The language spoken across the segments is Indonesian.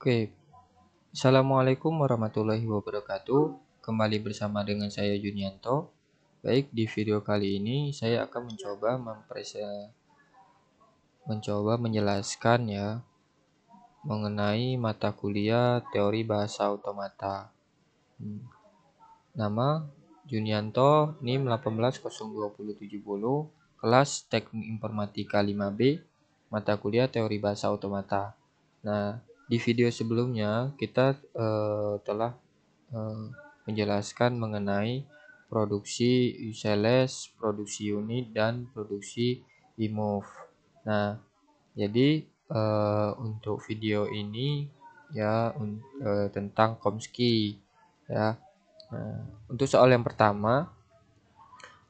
Oke, Assalamualaikum warahmatullahi wabarakatuh. Kembali bersama dengan saya Junianto. Baik, di video kali ini saya akan mencoba menjelaskan ya mengenai mata kuliah teori bahasa otomata. Nama Junianto, NIM 1802070, kelas Teknik Informatika 5B, mata kuliah teori bahasa otomata. Nah, di video sebelumnya kita telah menjelaskan mengenai produksi UCLS, produksi unit, dan produksi eMove. Nah, jadi untuk video ini ya tentang Chomsky ya. Nah, untuk soal yang pertama,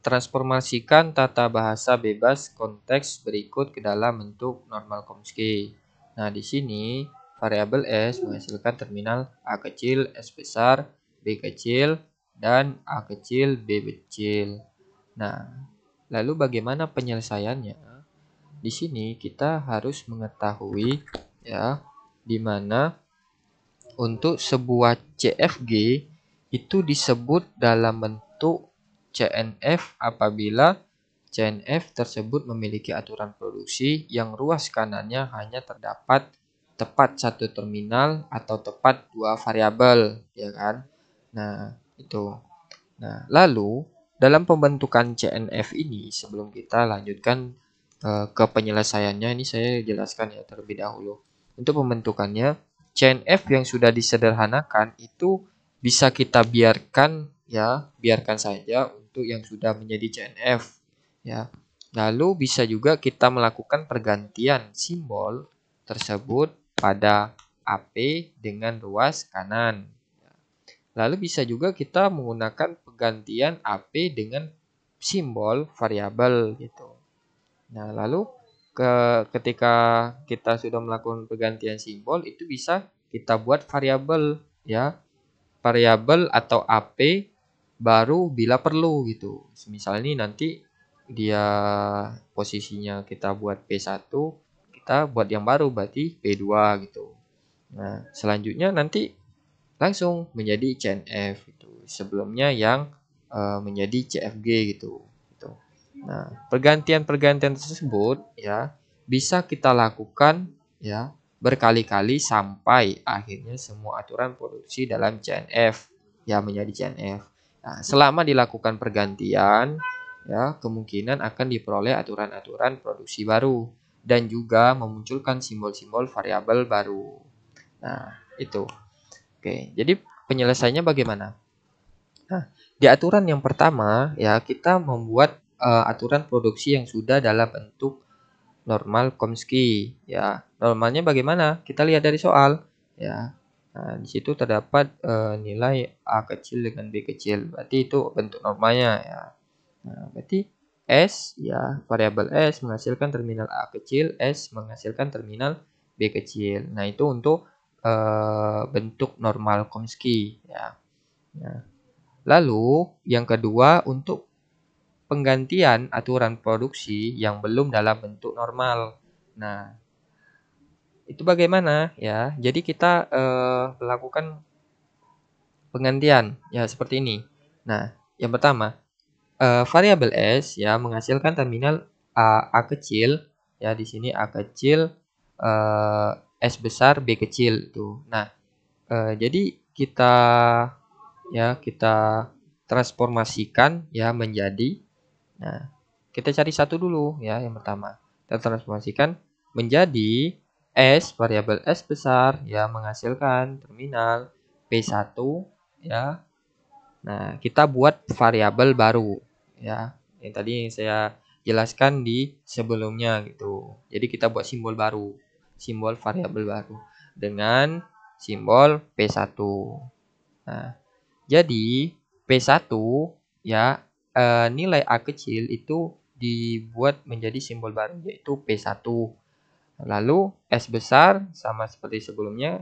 transformasikan tata bahasa bebas konteks berikut ke dalam bentuk normal Chomsky. Nah, di sini variabel S menghasilkan terminal A kecil, S besar, B kecil, dan A kecil, B kecil. Nah, lalu bagaimana penyelesaiannya? Di sini kita harus mengetahui ya, di mana untuk sebuah CFG itu disebut dalam bentuk CNF apabila CNF tersebut memiliki aturan produksi yang ruas kanannya hanya terdapat tepat satu terminal atau tepat dua variabel, ya kan? Nah, itu. Nah, lalu dalam pembentukan CNF ini sebelum kita lanjutkan ke penyelesaiannya, ini saya jelaskan ya terlebih dahulu. Untuk pembentukannya, CNF yang sudah disederhanakan itu bisa kita biarkan saja untuk yang sudah menjadi CNF ya. Lalu bisa juga kita melakukan pergantian simbol tersebut pada AP dengan ruas kanan. Lalu bisa juga kita menggunakan pergantian AP dengan simbol variabel gitu. Nah, lalu ketika kita sudah melakukan pergantian simbol itu bisa kita buat variabel ya. Variabel atau AP baru bila perlu gitu. Misal ini nanti dia posisinya kita buat P1, kita buat yang baru berarti P2 gitu. Nah, selanjutnya nanti langsung menjadi CNF gitu. Sebelumnya yang menjadi CFG gitu. Nah, pergantian-pergantian tersebut ya bisa kita lakukan ya berkali-kali sampai akhirnya semua aturan produksi dalam CNF ya menjadi CNF. Nah, selama dilakukan pergantian ya kemungkinan akan diperoleh aturan-aturan produksi baru dan juga memunculkan simbol-simbol variabel baru. Nah, itu. Oke, jadi penyelesaiannya bagaimana? Nah, di aturan yang pertama ya kita membuat aturan produksi yang sudah dalam bentuk normal Chomsky ya. Normalnya bagaimana? Kita lihat dari soal ya. Nah, di situ terdapat nilai A kecil dengan B kecil. Berarti itu bentuk normalnya ya. Nah, berarti S ya, variabel S menghasilkan terminal A kecil, S menghasilkan terminal B kecil. Nah, itu untuk bentuk normal Chomsky ya. Nah, lalu yang kedua untuk penggantian aturan produksi yang belum dalam bentuk normal. Nah, itu bagaimana ya? Jadi kita melakukan penggantian ya seperti ini. Nah, yang pertama variabel S ya menghasilkan terminal A kecil ya di sini A kecil S besar B kecil tuh. Nah, jadi kita transformasikan ya menjadi. Nah, kita cari satu dulu ya yang pertama. Kita transformasikan menjadi S, variabel S besar ya menghasilkan terminal P1 ya. Nah, kita buat variabel baru ya. Yang tadi yang saya jelaskan di sebelumnya gitu. Jadi kita buat simbol baru, simbol variabel baru dengan simbol P1. Nah, jadi P1 ya nilai A kecil itu dibuat menjadi simbol baru yaitu P1. Lalu S besar sama seperti sebelumnya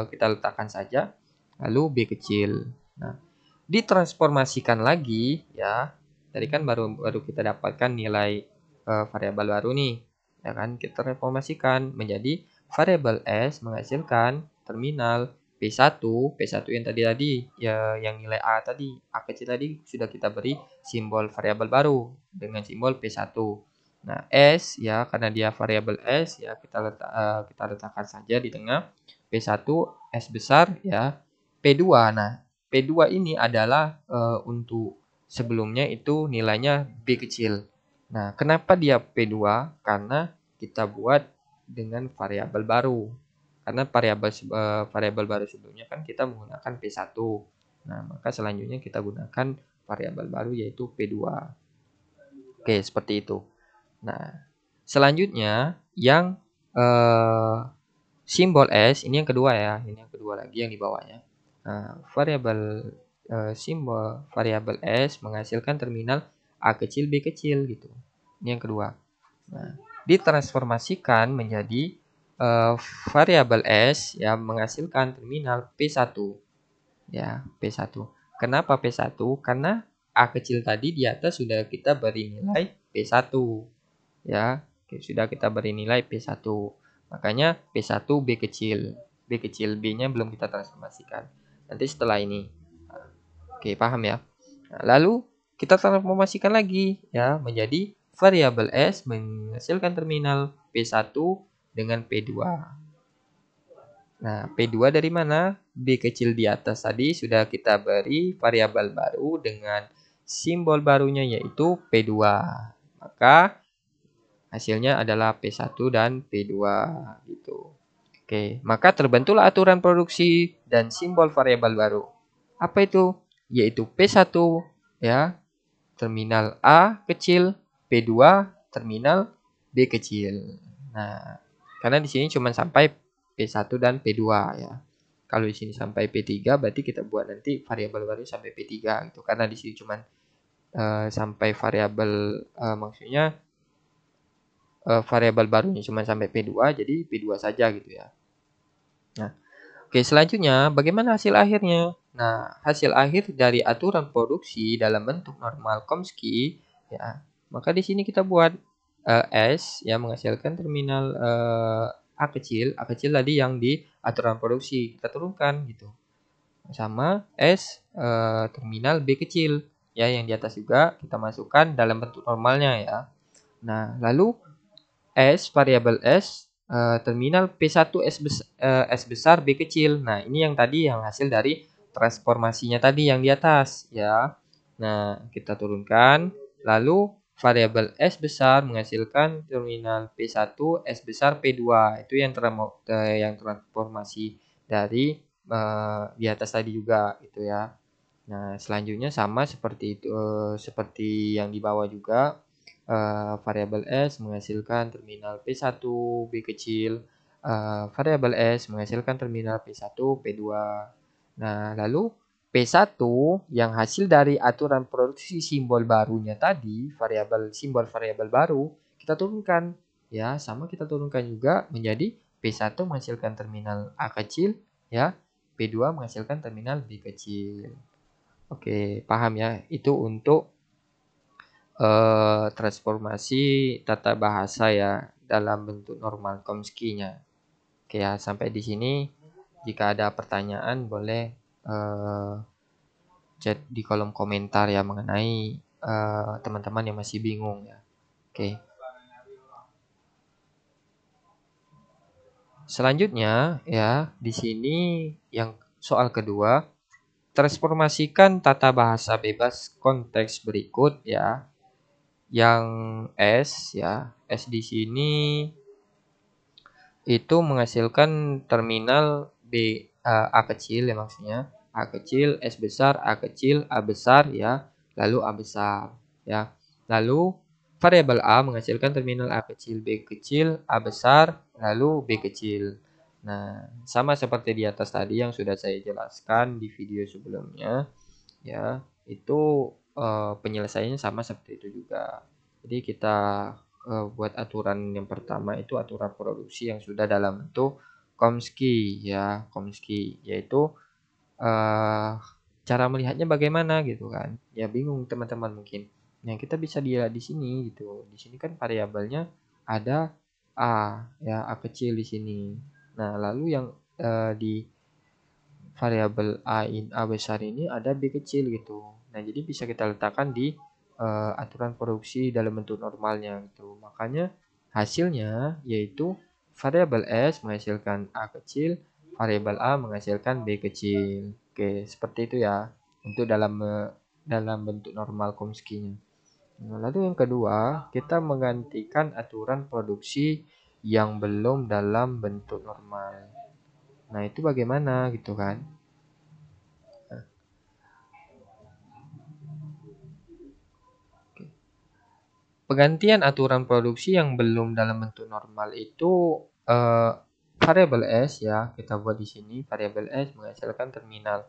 kita letakkan saja. Lalu B kecil. Nah, ditransformasikan lagi ya. Tadi kan baru kita dapatkan nilai variabel baru nih. Ya kan? Kita transformasikan menjadi variabel S menghasilkan terminal P1 yang tadi ya, yang nilai A tadi, A kecil tadi sudah kita beri simbol variabel baru dengan simbol P1. Nah, S ya, karena dia variabel S ya, kita letakkan saja di tengah P1 S besar ya, P2. Nah, P2 ini adalah untuk sebelumnya itu nilainya B kecil. Nah, kenapa dia P2? Karena kita buat dengan variabel baru. Karena variabel baru sebelumnya kan kita menggunakan P1. Nah, maka selanjutnya kita gunakan variabel baru yaitu P2. Oke, seperti itu. Nah, selanjutnya yang simbol S ini yang kedua ya, ini yang kedua lagi yang di bawahnya. Nah, simbol variabel S menghasilkan terminal A kecil B kecil gitu. Ini yang kedua. Nah, ditransformasikan menjadi variabel S yang menghasilkan terminal P1 ya, P1. Kenapa P1? Karena A kecil tadi di atas sudah kita beri nilai P1 ya. Oke, sudah kita beri nilai P1. Makanya P1 B kecil. B kecil B-nya belum kita transformasikan. Nanti setelah ini. Oke, paham ya? Nah, lalu kita transformasikan lagi ya menjadi variabel S menghasilkan terminal P1 dengan P2. Nah, P2 dari mana? B kecil di atas tadi sudah kita beri variabel baru dengan simbol barunya yaitu P2. Maka hasilnya adalah P1 dan P2 gitu. Oke, maka terbentuklah aturan produksi dan simbol variabel baru. Apa itu? Yaitu P1 ya, terminal A kecil, P2 terminal B kecil. Nah, karena di sini cuma sampai P1 dan P2 ya. Kalau di sini sampai P3 berarti kita buat nanti variabel baru sampai P3 gitu. Karena di sini cuma sampai variabel maksudnya variabel barunya cuma sampai P2 jadi P2 saja gitu ya. Nah, oke, selanjutnya bagaimana hasil akhirnya? Nah, hasil akhir dari aturan produksi dalam bentuk normal Chomsky ya. Maka di sini kita buat S yang menghasilkan terminal A kecil tadi yang di aturan produksi kita turunkan gitu. Sama S terminal B kecil ya yang di atas juga kita masukkan dalam bentuk normalnya ya. Nah, lalu variabel S terminal P1 S besar B kecil. Nah, ini yang tadi yang hasil dari transformasinya tadi yang di atas ya. Nah, kita turunkan lalu variabel S besar menghasilkan terminal P1 S besar P2. Itu yang transformasi dari di atas tadi juga gitu ya. Nah, selanjutnya sama seperti itu seperti yang di bawah juga variabel S menghasilkan terminal P1 B kecil, variabel S menghasilkan terminal P1 P2. Nah, lalu P1 yang hasil dari aturan produksi simbol barunya tadi, simbol variabel baru, kita turunkan ya, sama kita turunkan juga menjadi P1 menghasilkan terminal A kecil ya, P2 menghasilkan terminal B kecil. Oke, paham ya? Itu untuk transformasi tata bahasa ya dalam bentuk normal Chomsky-nya. Oke ya, sampai di sini. Jika ada pertanyaan boleh chat di kolom komentar ya mengenai teman-teman yang masih bingung ya. Oke. Selanjutnya ya, di sini yang soal kedua, transformasikan tata bahasa bebas konteks berikut ya. Yang S ya, S di sini itu menghasilkan terminal A kecil ya maksudnya. A kecil, S besar, A kecil, A besar ya, lalu A besar ya. Lalu variabel A menghasilkan terminal A kecil, B kecil, A besar, lalu B kecil. Nah, sama seperti di atas tadi yang sudah saya jelaskan di video sebelumnya ya, itu penyelesaiannya sama seperti itu juga. Jadi kita buat aturan yang pertama itu aturan produksi yang sudah dalam bentuk Chomsky ya, Chomsky yaitu cara melihatnya bagaimana gitu kan. Ya bingung teman-teman mungkin. Nah, kita bisa dilihat di sini gitu. Di sini kan variabelnya ada A ya, A kecil di sini. Nah, lalu yang di variabel A besar ini ada B kecil gitu. Nah, jadi bisa kita letakkan di aturan produksi dalam bentuk normalnya gitu. Makanya hasilnya yaitu variabel S menghasilkan A kecil, variabel A menghasilkan B kecil. Oke, seperti itu ya untuk dalam bentuk normal Chomsky-nya. Nah, lalu yang kedua, kita menggantikan aturan produksi yang belum dalam bentuk normal. Nah, itu bagaimana gitu kan? Penggantian aturan produksi yang belum dalam bentuk normal itu variabel S ya, kita buat di sini variabel S menghasilkan terminal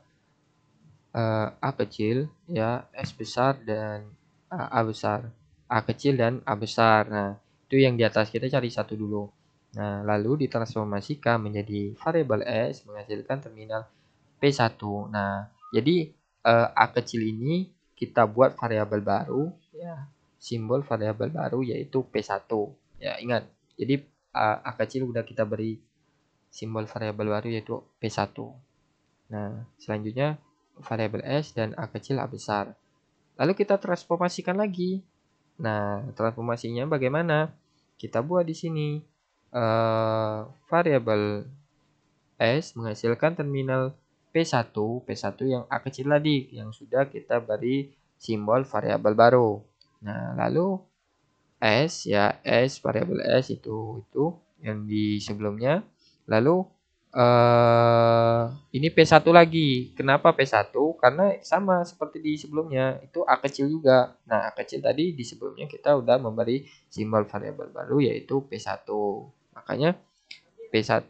A kecil ya, S besar dan A besar. A kecil dan A besar. Nah, itu yang di atas kita cari satu dulu. Nah, lalu ditransformasikan menjadi variabel S menghasilkan terminal P1. Nah, jadi A kecil ini kita buat variabel baru ya. Simbol variabel baru yaitu P1. Ya, ingat. Jadi A kecil udah kita beri simbol variabel baru yaitu P1. Nah, selanjutnya variabel S dan A kecil A besar. Lalu kita transformasikan lagi. Nah, transformasinya bagaimana? Kita buat di sini variabel S menghasilkan terminal P1 yang A kecil tadi yang sudah kita beri simbol variabel baru. Nah, lalu S ya, S variabel S itu yang di sebelumnya. Lalu ini P1 lagi. Kenapa P1? Karena sama seperti di sebelumnya, itu A kecil juga. Nah, A kecil tadi di sebelumnya kita udah memberi simbol variabel baru yaitu P1. Makanya P1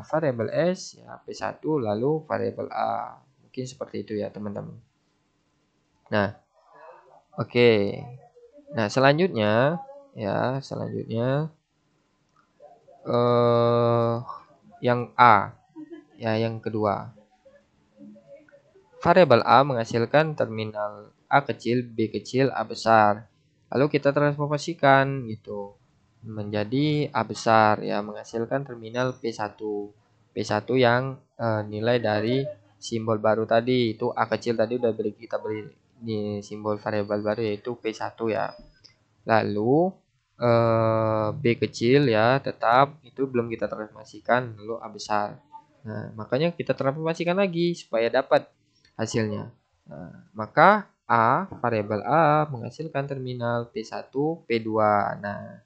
variabel S ya P1 lalu variabel A. Mungkin seperti itu ya, teman-teman. Nah, oke. Nah, selanjutnya yang A. Ya, yang kedua. Variabel A menghasilkan terminal A kecil, B kecil, A besar. Lalu kita transformasikan gitu menjadi A besar ya, menghasilkan terminal P1. P1 yang nilai dari simbol baru tadi itu A kecil tadi udah kita beri ini simbol variabel baru yaitu P1 ya. Lalu B kecil ya tetap itu belum kita transformasikan, lalu A besar. Nah, makanya kita transformasikan lagi supaya dapat hasilnya. Nah, maka variabel A menghasilkan terminal P1, P2. Nah,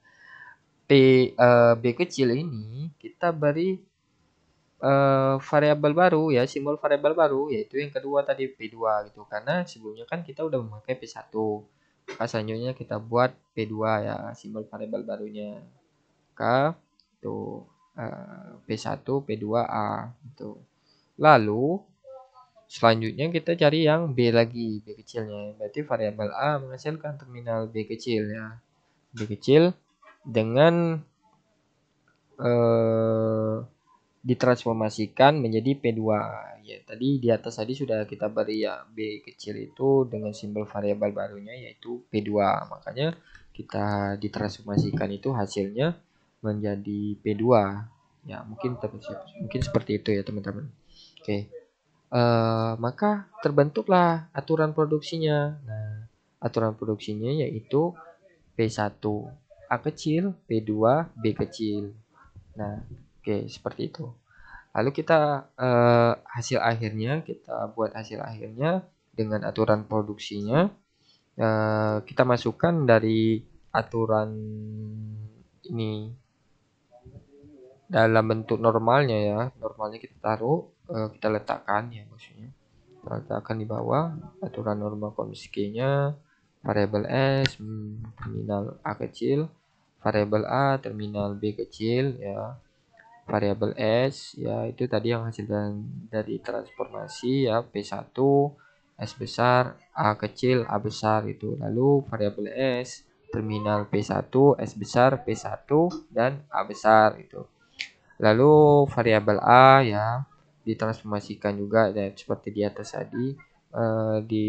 B kecil ini kita beri variabel baru ya, simbol variabel baru yaitu yang kedua tadi P2 gitu. Karena sebelumnya kan kita udah memakai P1. Maka selanjutnya kita buat P2 ya, simbol variabel barunya. Maka tuh P1, P2A gitu. Lalu selanjutnya kita cari yang B lagi, B kecilnya. Berarti variabel A menghasilkan terminal B kecil ya. B kecil dengan ditransformasikan menjadi P2. Ya, tadi di atas tadi sudah kita beri ya B kecil itu dengan simbol variabel barunya yaitu P2. Makanya kita ditransformasikan itu hasilnya menjadi P2. Ya, mungkin seperti itu ya, teman-teman. Oke. Maka terbentuklah aturan produksinya. Nah, aturan produksinya yaitu P1 A kecil, P2 B kecil. Nah, oke, seperti itu. Lalu kita buat hasil akhirnya dengan aturan produksinya. Kita masukkan dari aturan ini dalam bentuk normalnya ya. Normalnya kita taruh, kita letakkan ya maksudnya. Kita letakkan di bawah aturan normal Chomsky-nya, variabel S terminal A kecil, variabel A terminal B kecil ya. Variabel S ya itu tadi yang hasilkan dari transformasi ya P1 S besar A kecil A besar itu. Lalu variabel S terminal P1 S besar P1 dan A besar itu. Lalu variabel A ya ditransformasikan juga dan seperti di atas tadi di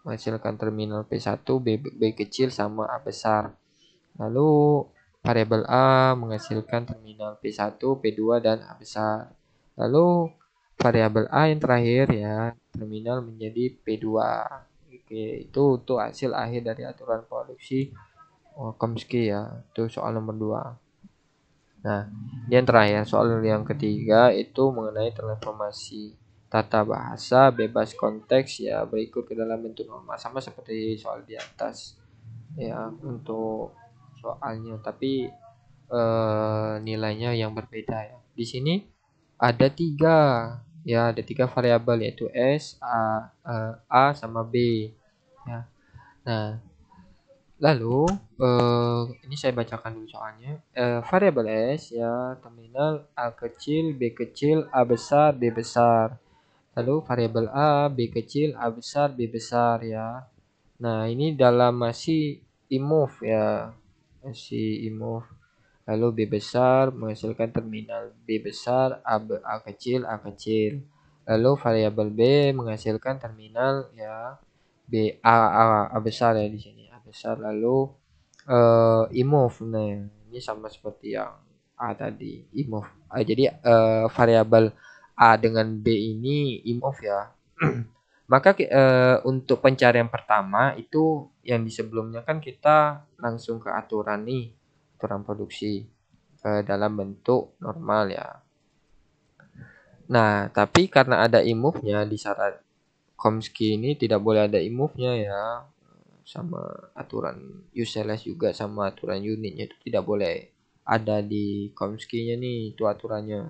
menghasilkan terminal P1 B kecil sama A besar. Lalu variabel A menghasilkan terminal P1, P2, dan A besar. Lalu variabel A yang terakhir ya, terminal menjadi P2. Oke, itu untuk hasil akhir dari aturan produksi Chomsky ya. Itu soal nomor 2. Nah, yang terakhir, soal yang ketiga itu mengenai transformasi tata bahasa bebas konteks ya, berikut ke dalam bentuk normal, sama seperti soal di atas ya untuk soalnya, tapi nilainya yang berbeda ya. Di sini ada tiga ya, ada tiga variabel yaitu S, A sama B ya. Nah, lalu ini saya bacakan dulu soalnya. Variabel S ya, terminal A kecil, B kecil, A besar, B besar. Lalu variabel A, B kecil, A besar, B besar ya. Nah, ini dalam masih imove ya. Masih imove. Lalu B besar menghasilkan terminal B besar, A kecil, A kecil. Lalu variabel B menghasilkan terminal ya A besar ya di sini. A besar lalu imove. Nah, ini sama seperti yang A tadi, imove. Jadi variabel A dengan B ini imove ya. Maka untuk pencarian pertama itu yang di sebelumnya kan kita langsung ke aturan nih, aturan produksi dalam bentuk normal ya. Nah, tapi karena ada imove-nya di syarat Chomsky ini tidak boleh ada imove-nya ya. Sama aturan useless juga sama aturan unitnya itu tidak boleh ada di Chomsky-nya nih, itu aturannya.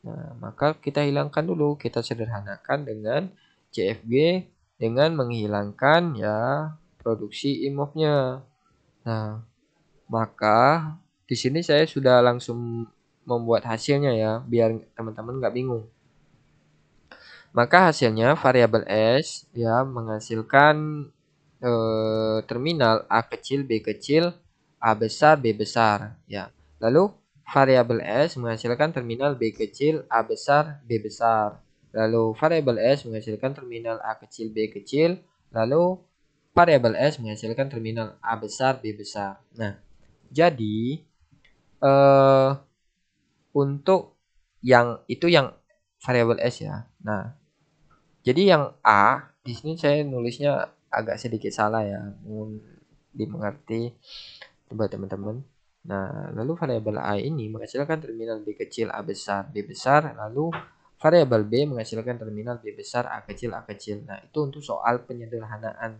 Nah, maka kita hilangkan dulu, kita sederhanakan dengan CFG dengan menghilangkan ya produksi imove-nya. Nah, maka di sini saya sudah langsung membuat hasilnya ya, biar teman-teman nggak bingung. Maka hasilnya variabel S ya menghasilkan terminal A kecil, B kecil, A besar, B besar ya. Lalu variabel S menghasilkan terminal B kecil, A besar, B besar. Lalu variabel S menghasilkan terminal A kecil, B kecil. Lalu variabel S menghasilkan terminal A besar, B besar. Nah, jadi untuk yang itu yang variabel S ya. Nah, jadi yang A di sini saya nulisnya agak sedikit salah ya, mohon dimengerti buat teman-teman. Nah, lalu variabel A ini menghasilkan terminal B kecil, A besar, B besar, lalu variabel B menghasilkan terminal B besar, A kecil, A kecil. Nah, itu untuk soal penyederhanaan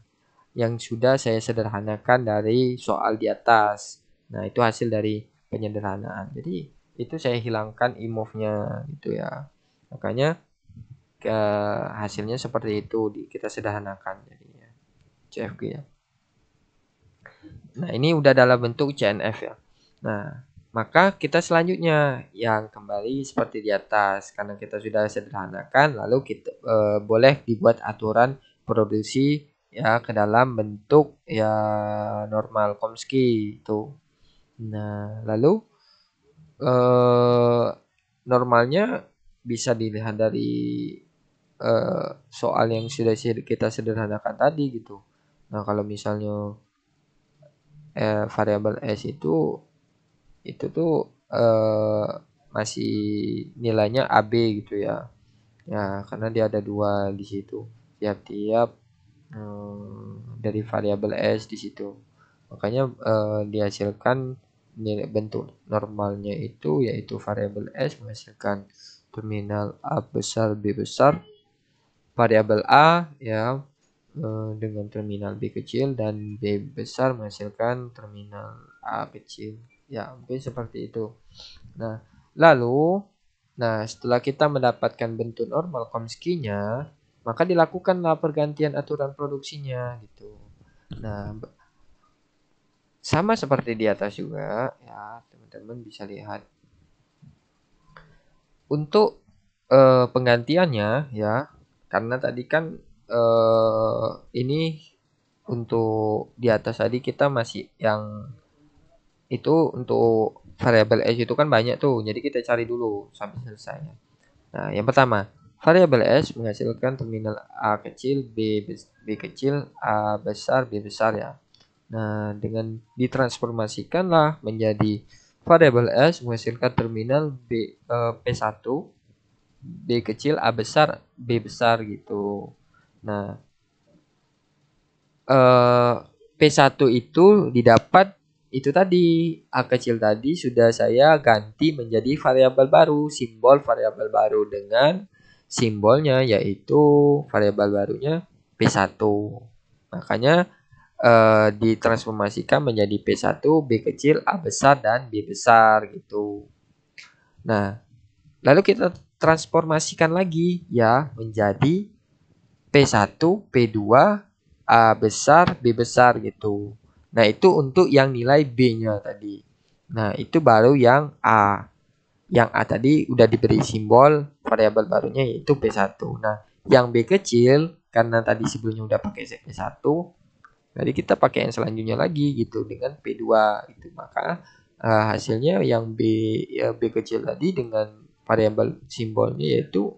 yang sudah saya sederhanakan dari soal di atas. Nah, itu hasil dari penyederhanaan. Jadi, itu saya hilangkan imove-nya gitu ya. Makanya hasilnya seperti itu, kita sederhanakan jadinya CFG ya. Nah, ini udah dalam bentuk CNF ya. Nah, maka kita selanjutnya yang kembali seperti di atas, karena kita sudah sederhanakan, lalu kita boleh dibuat aturan produksi ya ke dalam bentuk ya normal Chomsky itu. Nah, lalu normalnya bisa dilihat dari soal yang sudah kita sederhanakan tadi gitu. Nah, kalau misalnya variabel S itu tuh masih nilainya AB gitu ya. Ya, karena dia ada dua di situ. Tiap-tiap dari variabel S di situ. Makanya dihasilkan nilai bentuk normalnya itu yaitu variabel S menghasilkan terminal A besar B besar, variabel A ya dengan terminal B kecil dan B besar menghasilkan terminal A kecil. Ya, mungkin seperti itu. Nah, lalu setelah kita mendapatkan bentuk normal Chomsky-nya, maka dilakukanlah pergantian aturan produksinya gitu. Nah, sama seperti di atas juga ya, teman-teman bisa lihat. Untuk penggantiannya ya, karena tadi kan ini untuk di atas tadi kita masih yang itu untuk variabel S itu kan banyak tuh, jadi kita cari dulu sampai selesai. Nah, yang pertama, variabel S menghasilkan terminal A kecil, B kecil, A besar, B besar ya. Nah, dengan ditransformasikanlah menjadi variabel S menghasilkan terminal P1, B kecil, A besar, B besar gitu. Nah, P1 itu didapat itu tadi, A kecil tadi sudah saya ganti menjadi variabel baru, simbol variabel baru dengan simbolnya yaitu variabel barunya P1. Makanya ditransformasikan menjadi P1, B kecil, A besar, dan B besar gitu. Nah, lalu kita transformasikan lagi ya menjadi P1, P2, A besar, B besar gitu. Nah, itu untuk yang nilai B-nya tadi. Nah, itu baru yang A. Yang A tadi udah diberi simbol variabel barunya yaitu P1. Nah, yang B kecil karena tadi sebelumnya udah pakai P1, jadi kita pakai yang selanjutnya lagi gitu dengan P2 gitu. Maka hasilnya yang B kecil tadi dengan variabel simbolnya yaitu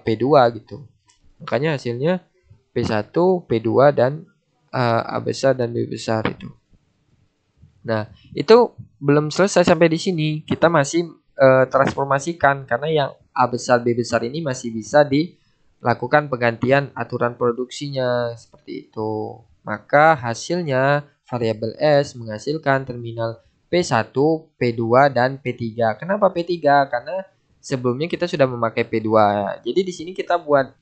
P2 gitu. Makanya hasilnya P1, P2 dan A besar dan B besar itu. Nah, itu belum selesai sampai di sini. Kita masih transformasikan karena yang A besar B besar ini masih bisa dilakukan penggantian aturan produksinya seperti itu. Maka hasilnya variabel S menghasilkan terminal P1, P2 dan P3. Kenapa P3? Karena sebelumnya kita sudah memakai P2. Jadi di sini kita buat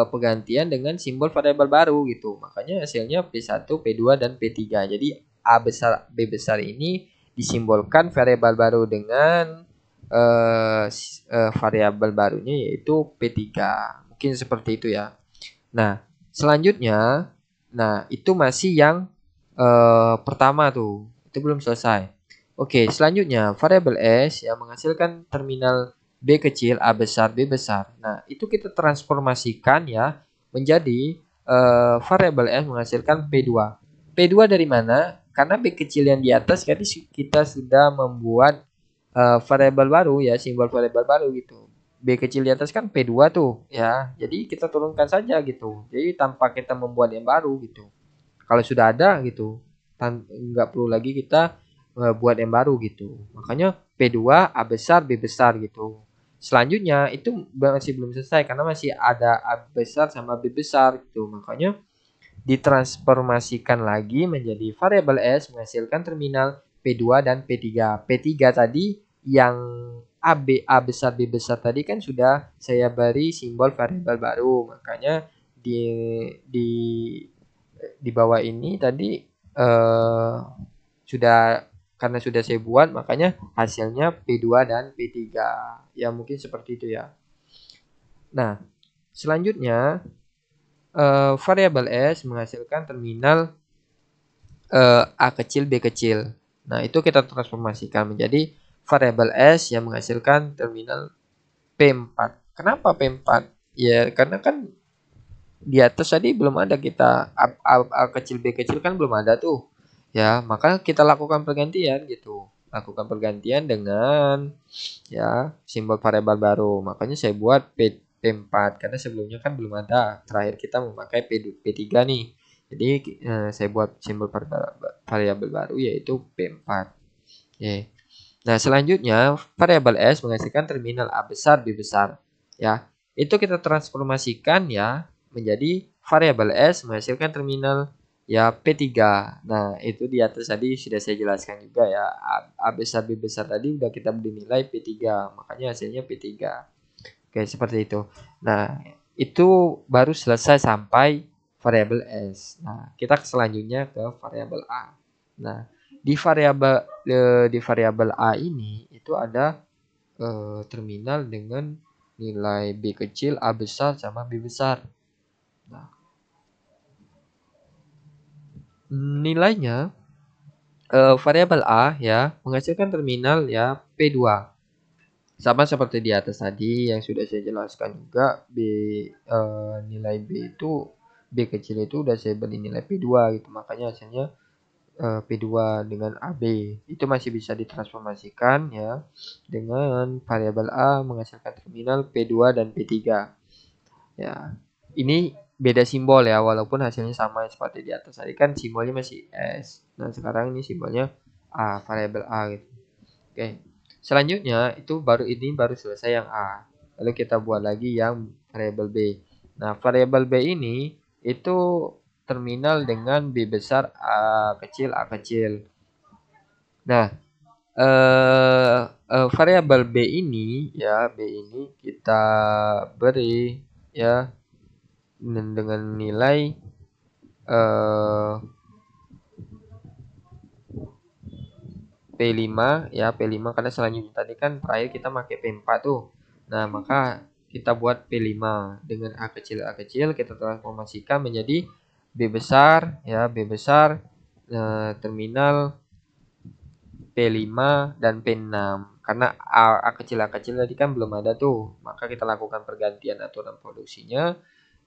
penggantian dengan simbol variabel baru gitu. Makanya hasilnya P1, P2 dan P3. Jadi A besar B besar ini disimbolkan variabel baru dengan variabel barunya yaitu P3. Mungkin seperti itu ya. Nah, selanjutnya itu masih yang pertama tuh. Itu belum selesai. Oke, selanjutnya variabel S yang menghasilkan terminal B kecil, A besar, B besar. Nah, itu kita transformasikan ya menjadi variabel S menghasilkan P2. P2 dari mana? Karena B kecil yang di atas tadi kita sudah membuat variabel baru ya, simbol variabel baru gitu. B kecil di atas kan P2 tuh ya. Jadi kita turunkan saja gitu. Jadi tanpa kita membuat yang baru gitu. Kalau sudah ada gitu, nggak perlu lagi kita buat yang baru gitu. Makanya P2, A besar, B besar gitu. Selanjutnya itu masih belum selesai karena masih ada A besar sama B besar gitu. Makanya ditransformasikan lagi menjadi variabel S menghasilkan terminal P2 dan P3. P3 tadi yang A besar B besar tadi kan sudah saya beri simbol variabel baru. Makanya di di bawah ini tadi sudah karena sudah saya buat makanya hasilnya P2 dan P3. Ya mungkin seperti itu ya. Nah, selanjutnya variabel S menghasilkan terminal A kecil B kecil. Nah, itu kita transformasikan menjadi variabel S yang menghasilkan terminal P4. Kenapa P4? Ya, karena kan di atas tadi belum ada kita A kecil B kecil kan belum ada tuh. Ya, maka kita lakukan pergantian gitu. Lakukan pergantian dengan ya simbol variabel baru. Makanya saya buat P4 karena sebelumnya kan belum ada. Terakhir kita memakai P3 nih. Jadi saya buat simbol variabel baru yaitu P4. Oke. Nah, selanjutnya variabel S menghasilkan terminal A besar B besar. Ya, itu kita transformasikan ya menjadi variabel S menghasilkan terminal ya P3. Nah, itu di atas tadi sudah saya jelaskan juga ya. A besar B besar tadi udah kita beri nilai P3. Makanya hasilnya P3. Oke, seperti itu. Nah, itu baru selesai sampai variabel S. Nah, kita selanjutnya ke variabel A. Nah, di variabel A ini itu ada terminal dengan nilai B kecil, A besar sama B besar. Nah, nilainya variabel A ya menghasilkan terminal ya P2. Sama seperti di atas tadi yang sudah saya jelaskan juga nilai B itu B kecil itu udah saya beri nilai P2 gitu. Makanya hasilnya P2 dengan AB itu masih bisa ditransformasikan ya dengan variabel A menghasilkan terminal P2 dan P3 ya. Ini beda simbol ya, walaupun hasilnya sama seperti di atas. Tadi kan simbolnya masih S. Nah, sekarang ini simbolnya A, variabel A gitu. Oke. Selanjutnya itu baru selesai yang A. Lalu kita buat lagi yang variabel B. Nah, variabel B ini itu terminal dengan B besar A kecil A kecil. Nah, variabel B ini ya, B ini kita beri ya dengan nilai P5 ya, P5 karena selanjutnya tadi kan terakhir kita pakai P4 tuh. Nah, maka kita buat P5 dengan A kecil kita transformasikan menjadi B besar ya, B besar terminal P5 dan P6. Karena A kecil tadi kan belum ada tuh, maka kita lakukan pergantian aturan produksinya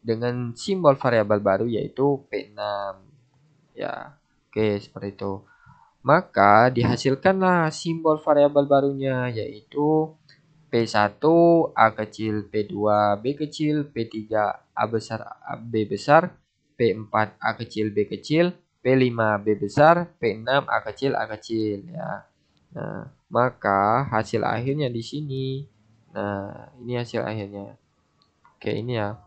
dengan simbol variabel baru yaitu P6 ya. Oke, seperti itu. Maka dihasilkanlah simbol variabel barunya yaitu P1 A kecil, P2 B kecil, P3 A besar B besar, P4 A kecil B kecil, P5 B besar, P6 A kecil ya. Nah, maka hasil akhirnya di sini. Nah, ini hasil akhirnya. Oke, ini ya.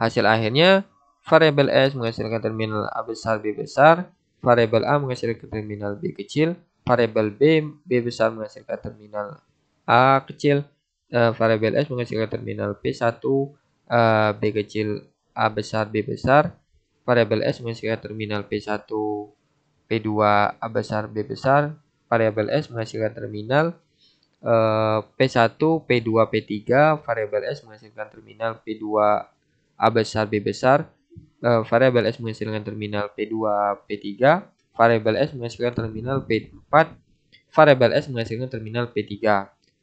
Hasil akhirnya variabel S menghasilkan terminal A besar B besar, variabel A menghasilkan terminal B kecil, variabel B besar menghasilkan terminal A kecil, variabel S menghasilkan terminal P1 B kecil A besar B besar, variabel S menghasilkan terminal P1 P2 A besar B besar, variabel S menghasilkan terminal P1 P2 P3, variabel S menghasilkan terminal P2 A besar B besar, variabel S menghasilkan terminal P2 P3, variabel S menghasilkan terminal P4, variabel S menghasilkan terminal P3.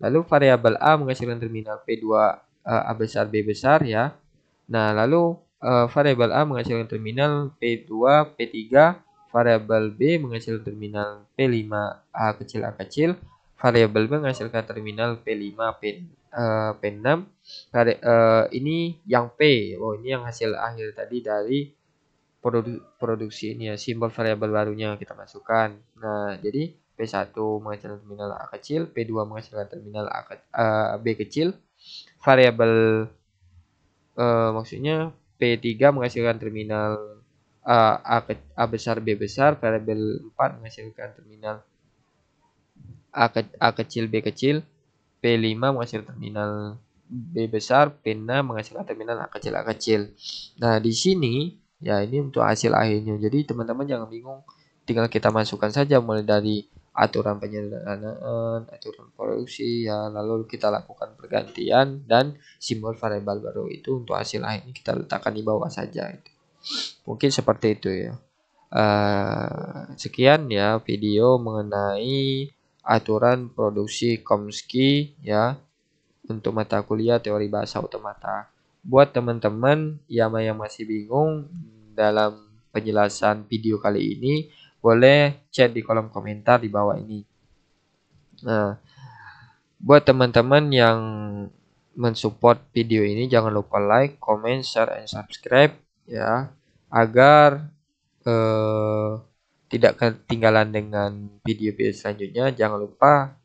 Lalu variabel A menghasilkan terminal P2 A besar B besar ya. Nah, lalu variabel A menghasilkan terminal P2 P3, variabel B menghasilkan terminal P5 A kecil, variabel B menghasilkan terminal P5 P6. Ini yang P. Oh, ini yang hasil akhir tadi dari produksi ini ya, simbol variabel barunya kita masukkan. Nah, jadi P1 menghasilkan terminal A kecil, P2 menghasilkan terminal B kecil, variabel maksudnya P3 menghasilkan terminal A besar B besar, variabel 4 menghasilkan terminal A kecil B kecil, P5 menghasilkan terminal B besar, P6 menghasilkan terminal A kecil. Nah, di sini ya ini untuk hasil akhirnya. Jadi teman-teman jangan bingung, tinggal kita masukkan saja mulai dari aturan penyederhanaan, aturan produksi ya, lalu kita lakukan pergantian dan simbol variabel baru itu untuk hasil akhirnya kita letakkan di bawah saja itu. Mungkin seperti itu ya. Sekian ya video mengenai aturan produksi Chomsky ya untuk mata kuliah teori bahasa otomata. Buat teman-teman yang masih bingung dalam penjelasan video kali ini, boleh chat di kolom komentar di bawah ini. Nah, buat teman-teman yang mensupport video ini, jangan lupa like, comment, share, and subscribe ya, agar tidak ketinggalan dengan video-video selanjutnya. Jangan lupa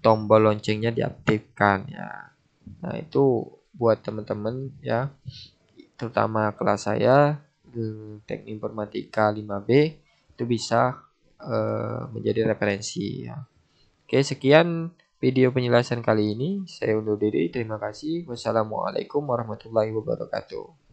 tombol loncengnya diaktifkan ya. Nah, itu buat teman-teman ya, terutama kelas saya Teknik Informatika 5B itu bisa menjadi referensi ya. Oke, sekian video penjelasan kali ini. Saya undur diri. Terima kasih. Wassalamualaikum warahmatullahi wabarakatuh.